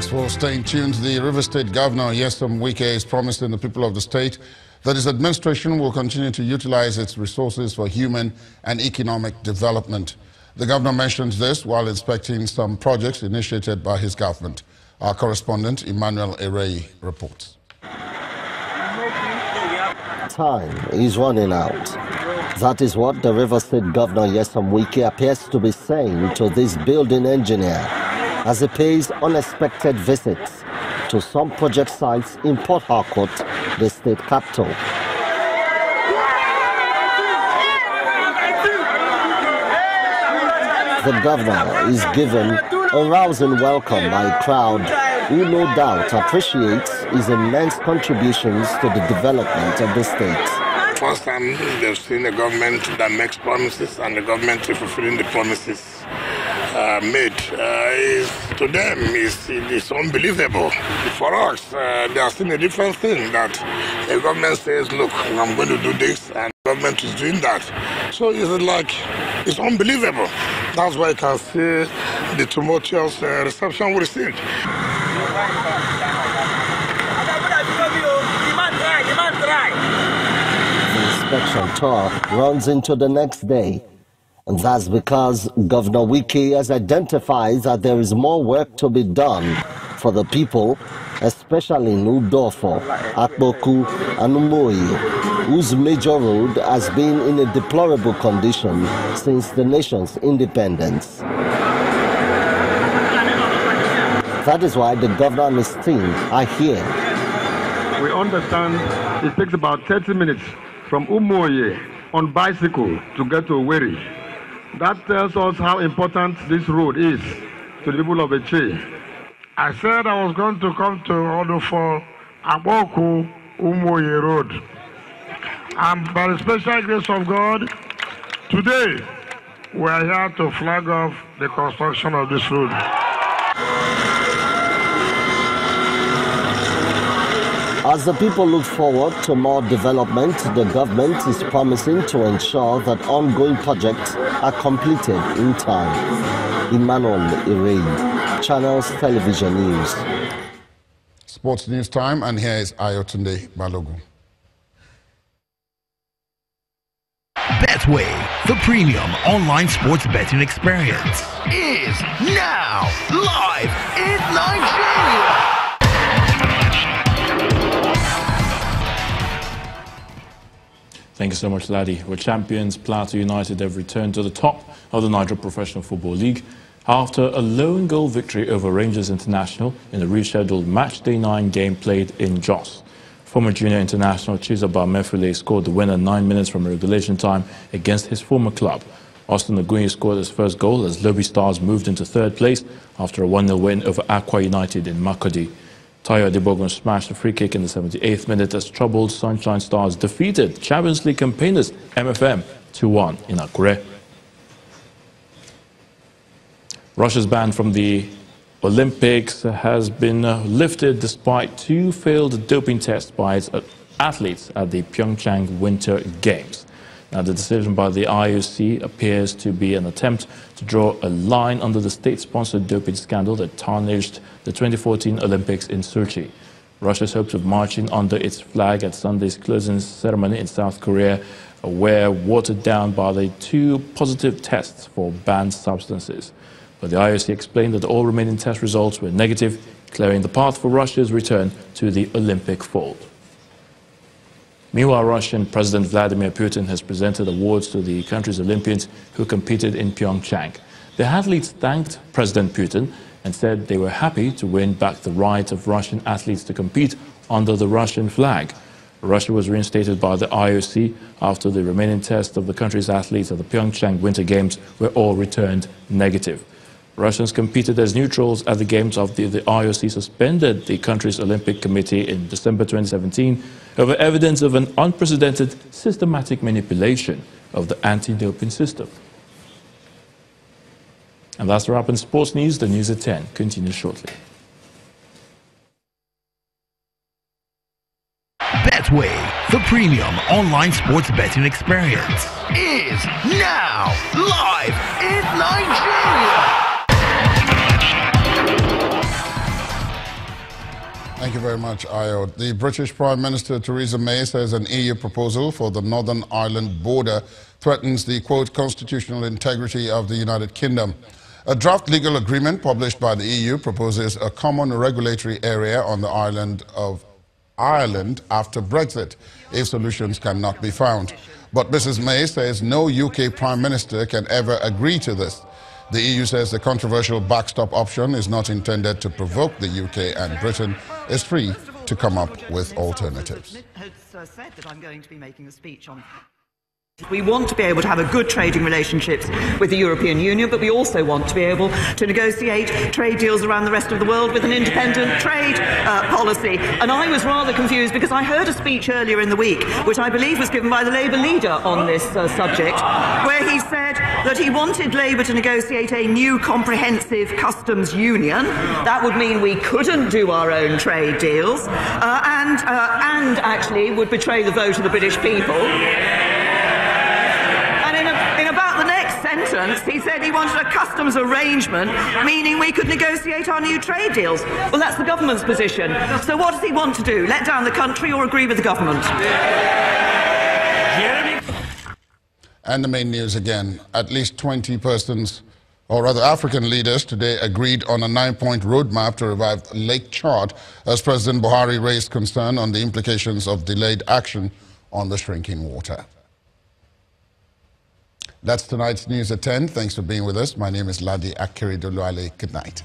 for staying tuned. The River State Governor, Nyesom Wike, is promising the people of the state that his administration will continue to utilize its resources for human and economic development. The governor mentions this while inspecting some projects initiated by his government. Our correspondent, Emmanuel Erei, reports. Time is running out. That is what the River State Governor Nyesom Wike appears to be saying to this building engineer as he pays unexpected visits to some project sites in Port Harcourt, the state capital. The governor is given a rousing welcome by a crowd who no doubt appreciates his immense contributions to the development of the state. First time they've seen a government that makes promises and the government fulfilling the promises made. To them, it's unbelievable. For us, they are seeing a different thing, that the government says, look, I'm going to do this, and the government is doing that. So it's unbelievable. That's why you can see the tumultuous reception we received. The inspection tour runs into the next day. And that's because Governor Wike has identified that there is more work to be done for the people, especially in Udofo, Akboku, and Umoye, whose major road has been in a deplorable condition since the nation's independence. That is why the governor and his team are here. We understand it takes about 30 minutes from Umoye on bicycle to get to Owerri. That tells us how important this road is to the people of Eche. I said I was going to come to Odofo, Akboku, Umoye Road. And by the special grace of God, today we are here to flag off the construction of this road. As the people look forward to more development, the government is promising to ensure that ongoing projects are completed in time. Emmanuel Erei, Channels Television News. Sports News Time, and here is Ayotunde Balogun. Betway, the premium online sports betting experience, is now live in Nigeria. Thank you so much, Laddie. Our champions, Plateau United, have returned to the top of the Nigeria Professional Football League after a lone goal victory over Rangers International in a rescheduled matchday 9 game played in Jos. Former junior international Chizoba Mefule scored the winner 9 minutes from regulation time against his former club. Austin Ogunyi scored his first goal as Lobby Stars moved into third place after a 1-0 win over Akwa United in Makurdi. Tayo Adebogun smashed a free kick in the 78th minute as troubled Sunshine Stars defeated Champions League campaigners MFM 2-1 in Akure. Russia's ban from the Olympics has been lifted despite 2 failed doping tests by its athletes at the Pyeongchang Winter Games. Now, the decision by the IOC appears to be an attempt to draw a line under the state-sponsored doping scandal that tarnished the 2014 Olympics in Sochi. Russia's hopes of marching under its flag at Sunday's closing ceremony in South Korea were watered down by the 2 positive tests for banned substances. But the IOC explained that all remaining test results were negative, clearing the path for Russia's return to the Olympic fold. Meanwhile, Russian President Vladimir Putin has presented awards to the country's Olympians who competed in Pyeongchang. The athletes thanked President Putin and said they were happy to win back the right of Russian athletes to compete under the Russian flag. Russia was reinstated by the IOC after the remaining tests of the country's athletes at the Pyeongchang Winter Games were all returned negative. Russians competed as neutrals at the Games after the IOC suspended the country's Olympic Committee in December 2017 over evidence of an unprecedented systematic manipulation of the anti-doping system. And that's a wrap in sports news. The news at 10 continues shortly. Betway, the premium online sports betting experience, is now live in Nigeria. Thank you very much, Ayo. The British Prime Minister Theresa May says an EU proposal for the Northern Ireland border threatens the, quote, constitutional integrity of the United Kingdom. A draft legal agreement published by the EU proposes a common regulatory area on the island of Ireland after Brexit, if solutions cannot be found. But Mrs. May says no UK Prime Minister can ever agree to this. The EU says the controversial backstop option is not intended to provoke the UK, and Britain is free to come up with alternatives. Has said that I'm going to be making a speech on. We want to be able to have a good trading relationships with the European Union, but we also want to be able to negotiate trade deals around the rest of the world with an independent trade policy. And I was rather confused because I heard a speech earlier in the week, which I believe was given by the Labour leader on this subject, where he said that he wanted Labour to negotiate a new comprehensive customs union. That would mean we couldn't do our own trade deals and actually would betray the vote of the British people. In about the next sentence, he said he wanted a customs arrangement, meaning we could negotiate our new trade deals. Well, that's the government's position. So what does he want to do? Let down the country or agree with the government? And the main news again. At least 20 persons, or rather African leaders, today agreed on a 9-point roadmap to revive Lake Chad as President Buhari raised concern on the implications of delayed action on the shrinking water. That's tonight's news at 10. Thanks for being with us. My name is Ladi Akiridoluale. Good night.